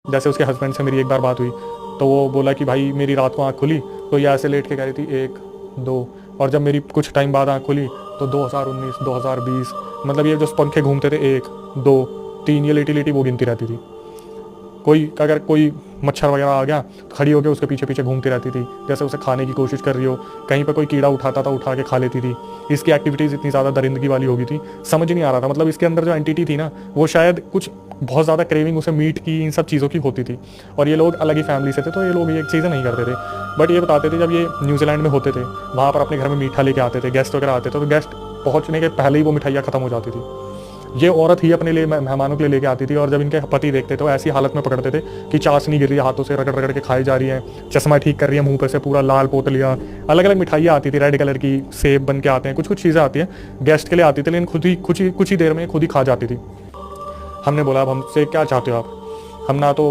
जैसे उसके हस्बैंड से मेरी एक बार बात हुई तो वो बोला कि भाई मेरी रात को आँख खुली तो ये ऐसे लेट के कह रही थी 1 2, और जब मेरी कुछ टाइम बाद आँख खुली तो 2019 2020, मतलब ये जो पंखे घूमते थे 1 2 3, ये लेटी लेटी वो गिनती रहती थी। कोई अगर कोई मच्छर वगैरह आ गया तो खड़ी होकर उसके पीछे पीछे घूमती रहती थी, जैसे उसे खाने की कोशिश कर रही हो। कहीं पे कोई कीड़ा उठाता था, उठा के खा लेती थी। इसकी एक्टिविटीज़ इतनी ज़्यादा दरिंदगी वाली हो गई थी, समझ नहीं आ रहा था। मतलब इसके अंदर जो एंटिटी थी ना, वो शायद कुछ बहुत ज़्यादा क्रेविंग उसे मीट की, इन सब चीज़ों की होती थी। और ये लोग अलग ही फैमिली से थे, तो ये लोग ये चीज़ें नहीं करते थे। बट ये बताते थे जब ये न्यूजीलैंड में होते थे, वहाँ पर अपने घर में मीठा लेके आते थे, गेस्ट वगैरह आते थे, तो गेस्ट पहुँचने के पहले ही वो मिठाइयाँ ख़त्म हो जाती थी। ये औरत ही अपने लिए मेहमानों के लिए लेके आती थी, और जब इनके पति देखते तो ऐसी हालत में पकड़ते थे कि चाशनी गिर रही है हाथों से, रगड़ रगड़ के खाई जा रही है, चश्मा ठीक कर रही है, मुंह पे से पूरा लाल पोतलियाँ, अलग अलग मिठाइयाँ आती थी, रेड कलर की, सेब बन के आते हैं, कुछ कुछ चीज़ें आती हैं गेस्ट के लिए आती थी, लेकिन कुछ ही देर में खुद ही खा जाती थी। हमने बोला अब हमसे क्या चाहते हो आप, हम ना तो